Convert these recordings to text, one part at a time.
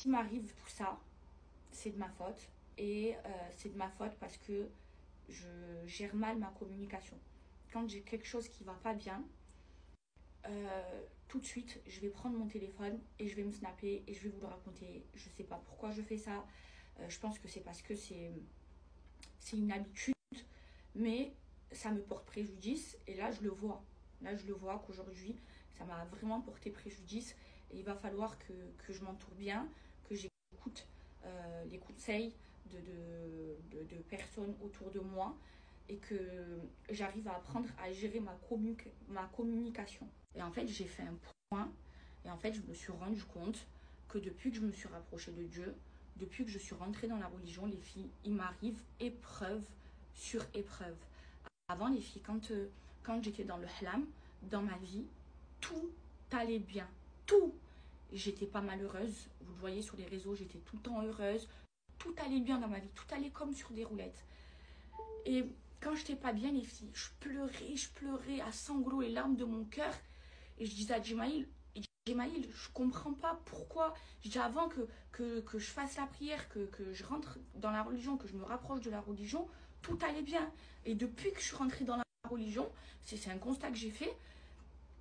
S'il m'arrive tout ça, c'est de ma faute. Et c'est de ma faute parce que je gère mal ma communication. Quand j'ai quelque chose qui va pas bien, tout de suite, je vais prendre mon téléphone et je vais me snapper et je vais vous le raconter. Je sais pas pourquoi je fais ça. Je pense que c'est parce que c'est une habitude, mais ça me porte préjudice. Et là, je le vois. Là, je le vois qu'aujourd'hui, ça m'a vraiment porté préjudice. Et il va falloir que je m'entoure bien, que j'écoute les conseils de personnes autour de moi et que j'arrive à apprendre à gérer ma communication. Et en fait, j'ai fait un point et en fait, je me suis rendu compte que depuis que je me suis rapprochée de Dieu, depuis que je suis rentrée dans la religion, les filles, il m'arrive épreuve sur épreuve. Avant, les filles, quand j'étais dans le hlam, dans ma vie, tout allait bien. Tout. J'étais pas malheureuse. Vous le voyez sur les réseaux, j'étais tout le temps heureuse. Tout allait bien dans ma vie. Tout allait comme sur des roulettes. Et quand j'étais pas bien, les filles, je pleurais à sanglots, les larmes de mon cœur. Et je disais à Djimaïl, je comprends pas pourquoi. Je dis avant que je fasse la prière, que je rentre dans la religion, que je me rapproche de la religion, tout allait bien. Et depuis que je suis rentrée dans la religion, c'est un constat que j'ai fait,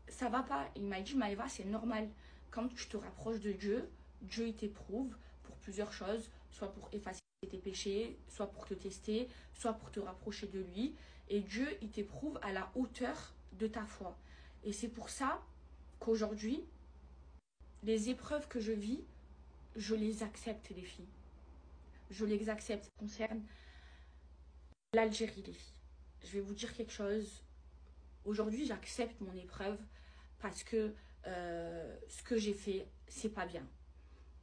ça va pas. Et il m'a dit, Maëva, c'est normal. Quand tu te rapproches de Dieu, Dieu il t'éprouve pour plusieurs choses, soit pour effacer tes péchés, soit pour te tester, soit pour te rapprocher de lui. Et Dieu il t'éprouve à la hauteur de ta foi. Et c'est pour ça qu'aujourd'hui, les épreuves que je vis, je les accepte, les filles. Je les accepte. Ça concerne l'Algérie, les filles. Je vais vous dire quelque chose. Aujourd'hui, j'accepte mon épreuve parce que ce que j'ai fait, c'est pas bien.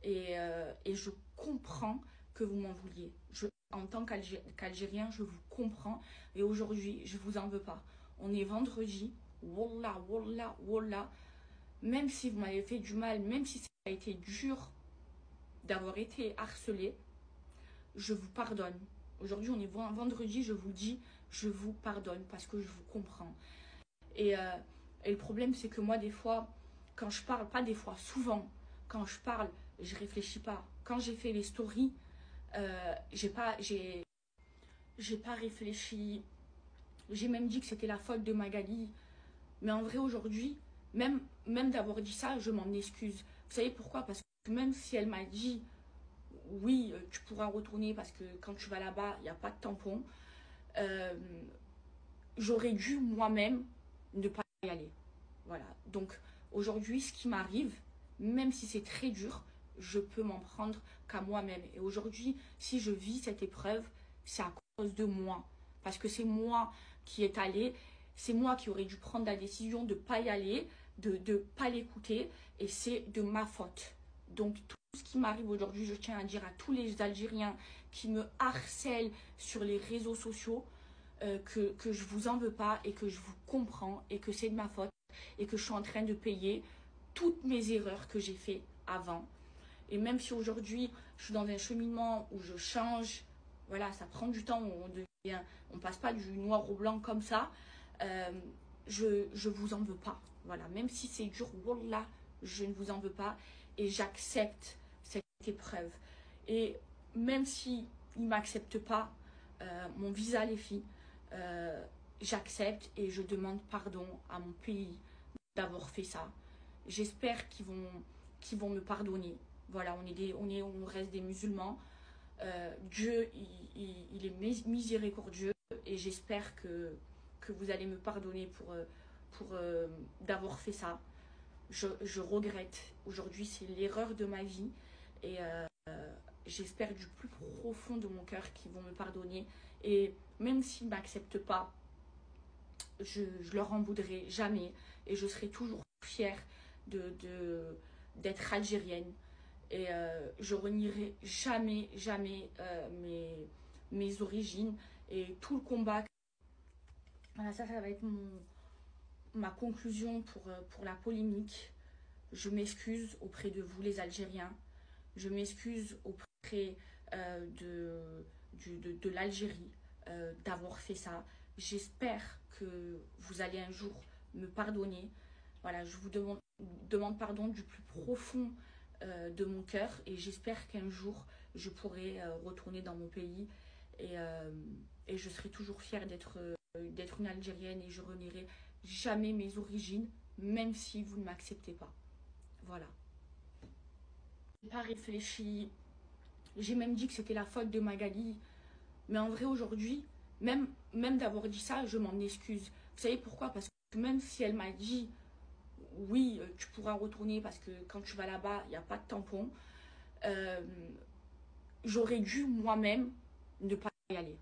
Et je comprends que vous m'en vouliez. En tant qu'Algérien, je vous comprends. Et aujourd'hui, je vous en veux pas. On est vendredi. Wallah, wallah, wallah. Même si vous m'avez fait du mal, même si ça a été dur d'avoir été harcelé, je vous pardonne. Aujourd'hui, on est vendredi, je vous dis, je vous pardonne parce que je vous comprends. Et le problème, c'est que moi, des fois, quand je parle, pas des fois, souvent, quand je parle, je réfléchis pas. Quand j'ai fait les stories, j'ai pas réfléchi. J'ai même dit que c'était la faute de Magali. Mais en vrai, aujourd'hui, même d'avoir dit ça, je m'en excuse. Vous savez pourquoi? Parce que même si elle m'a dit, oui, tu pourras retourner parce que quand tu vas là-bas, il n'y a pas de tampon, j'aurais dû moi-même ne pas y aller. Voilà. Donc aujourd'hui, ce qui m'arrive, même si c'est très dur, je peux m'en prendre qu'à moi-même. Et aujourd'hui, si je vis cette épreuve, c'est à cause de moi. Parce que c'est moi qui est allé, c'est moi qui aurais dû prendre la décision de ne pas y aller, de ne pas l'écouter. Et c'est de ma faute. Donc tout ce qui m'arrive aujourd'hui, je tiens à dire à tous les Algériens qui me harcèlent sur les réseaux sociaux, que je vous en veux pas et que je vous comprends et que c'est de ma faute et que je suis en train de payer toutes mes erreurs que j'ai fait avant. Et même si aujourd'hui je suis dans un cheminement où je change, voilà, ça prend du temps, on passe pas du noir au blanc comme ça, je vous en veux pas. Voilà, même si c'est dur, wallah, je ne vous en veux pas et j'accepte cette épreuve. Et même si il m'accepte pas mon visa, les filles, j'accepte et je demande pardon à mon pays d'avoir fait ça. J'espère qu'ils vont me pardonner. Voilà, on reste des musulmans. Dieu, il est miséricordieux et j'espère que vous allez me pardonner pour d'avoir fait ça. Je regrette. Aujourd'hui, c'est l'erreur de ma vie et j'espère du plus profond de mon cœur qu'ils vont me pardonner. Et même s'ils ne m'acceptent pas, je leur en voudrais jamais et je serai toujours fière d'être algérienne et je renierai jamais mes origines et tout le combat. Voilà, ça va être ma conclusion pour la polémique. Je m'excuse auprès de vous les Algériens, je m'excuse auprès de l'Algérie d'avoir fait ça. J'espère que vous allez un jour me pardonner. Voilà, je vous demande pardon du plus profond de mon cœur. Et j'espère qu'un jour, je pourrai retourner dans mon pays. Et je serai toujours fière d'être une Algérienne. Et je renierai jamais mes origines, même si vous ne m'acceptez pas. Voilà. J'ai pas réfléchi. J'ai même dit que c'était la faute de Magali. Mais en vrai, aujourd'hui, même d'avoir dit ça, je m'en excuse. Vous savez pourquoi? Parce que même si elle m'a dit, oui, tu pourras retourner parce que quand tu vas là-bas, il n'y a pas de tampon, euh, j'aurais dû moi-même ne pas y aller.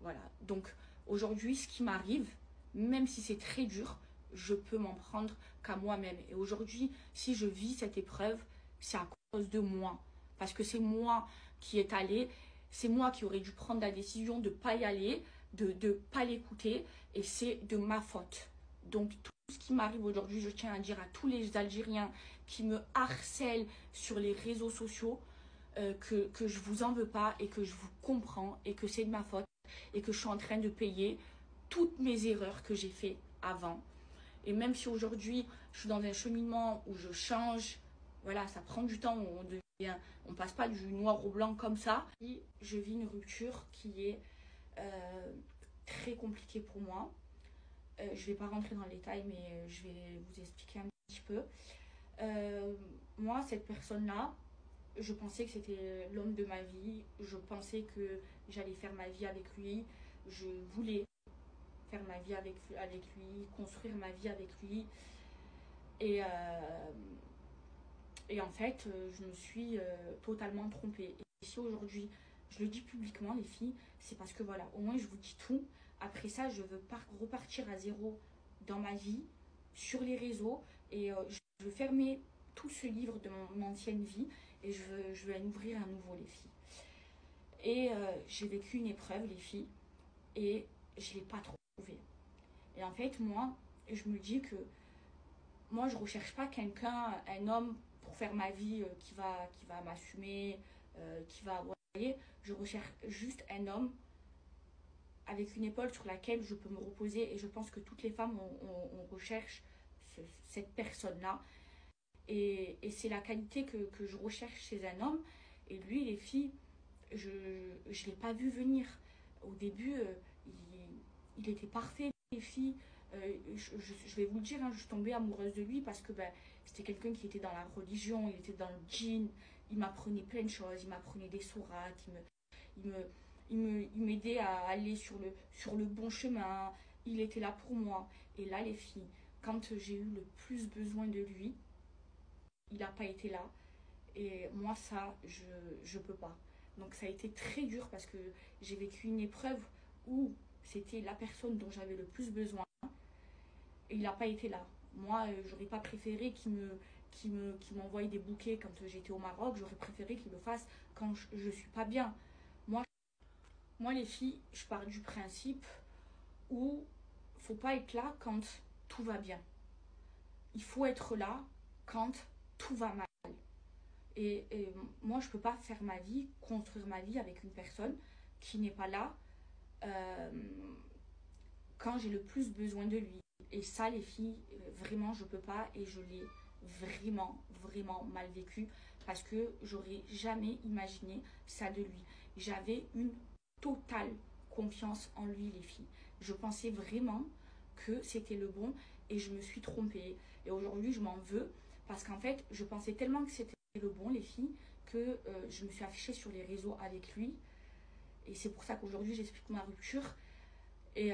Voilà. Donc, aujourd'hui, ce qui m'arrive, même si c'est très dur, je peux m'en prendre qu'à moi-même. Et aujourd'hui, si je vis cette épreuve, c'est à cause de moi. Parce que c'est moi qui est allé, c'est moi qui aurais dû prendre la décision de ne pas y aller, de ne pas l'écouter, et c'est de ma faute. Donc tout ce qui m'arrive aujourd'hui, je tiens à dire à tous les Algériens qui me harcèlent sur les réseaux sociaux, que je vous en veux pas et que je vous comprends et que c'est de ma faute et que je suis en train de payer toutes mes erreurs que j'ai fait avant. Et même si aujourd'hui, je suis dans un cheminement où je change, voilà, ça prend du temps, on passe pas du noir au blanc comme ça. Et je vis une rupture qui est très compliquée pour moi. Je vais pas rentrer dans les détails, mais je vais vous expliquer un petit peu. Moi, cette personne-là, je pensais que c'était l'homme de ma vie. Je pensais que j'allais faire ma vie avec lui. Je voulais faire ma vie avec lui, construire ma vie avec lui. Et, et en fait, je me suis totalement trompée. Et si aujourd'hui, je le dis publiquement, les filles, c'est parce que voilà, au moins je vous dis tout. Après ça, je veux repartir à zéro dans ma vie, sur les réseaux. Et je veux fermer tout ce livre de mon ancienne vie. Et je veux en ouvrir un nouveau, les filles. Et j'ai vécu une épreuve, les filles. Et je ne l'ai pas trouvé. Et en fait, moi, je me dis que moi, je ne recherche pas quelqu'un, un homme pour faire ma vie qui va m'assumer, qui va... Vous voyez, je recherche juste un homme avec une épaule sur laquelle je peux me reposer. Et je pense que toutes les femmes, on recherche cette personne-là. Et c'est la qualité que je recherche chez un homme. Et lui, les filles, je ne l'ai pas vu venir. Au début, il était parfait, les filles. Je vais vous le dire, hein, je suis tombée amoureuse de lui parce que c'était quelqu'un qui était dans la religion, il était dans le djinn, il m'apprenait plein de choses, il m'apprenait des sourates, il m'aidait à aller sur le bon chemin, il était là pour moi. Et là, les filles, quand j'ai eu le plus besoin de lui, il n'a pas été là. Et moi, ça, je peux pas. Donc ça a été très dur parce que j'ai vécu une épreuve où c'était la personne dont j'avais le plus besoin. Et il n'a pas été là. Moi, j'aurais pas préféré qu'il m'envoie des bouquets quand j'étais au Maroc. J'aurais préféré qu'il le fasse quand je suis pas bien. Moi, les filles, je pars du principe où faut pas être là quand tout va bien. Il faut être là quand tout va mal. Et moi, je ne peux pas faire ma vie, construire ma vie avec une personne qui n'est pas là euh, quand j'ai le plus besoin de lui. Et ça, les filles, vraiment, je ne peux pas. Et je l'ai vraiment, vraiment mal vécu parce que j'aurais jamais imaginé ça de lui. J'avais une totale confiance en lui, les filles. Je pensais vraiment que c'était le bon et je me suis trompée. Et aujourd'hui, je m'en veux parce qu'en fait, je pensais tellement que c'était le bon, les filles, que je me suis affichée sur les réseaux avec lui. Et c'est pour ça qu'aujourd'hui, j'explique ma rupture. Et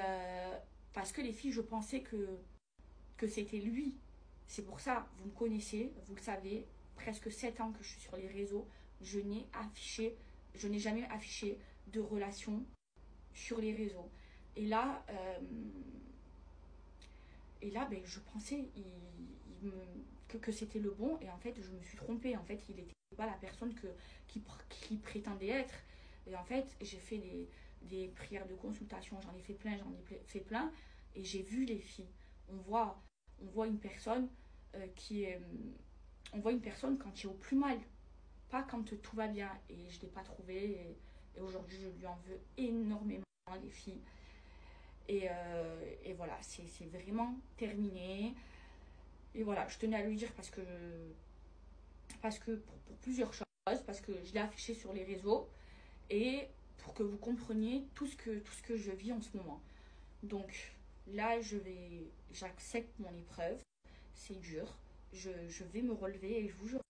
parce que les filles, je pensais que c'était lui. C'est pour ça, vous me connaissez, vous le savez, presque 7 ans que je suis sur les réseaux, je n'ai jamais affiché de relation sur les réseaux. Et là, je pensais que c'était le bon et en fait, je me suis trompée. En fait, il n'était pas la personne qui prétendait être. Et en fait, j'ai fait des prières de consultation, j'en ai fait plein et j'ai vu les filles. On voit une personne on voit une personne quand il est au plus mal, pas quand tout va bien. Et je ne l'ai pas trouvé. Et aujourd'hui, je lui en veux énormément, les filles. Et voilà, c'est vraiment terminé. Et voilà, je tenais à lui dire parce que parce que pour plusieurs choses, parce que je l'ai affiché sur les réseaux et pour que vous compreniez tout ce que je vis en ce moment. Donc là, j'accepte mon épreuve, c'est dur, je vais me relever et je vous jure.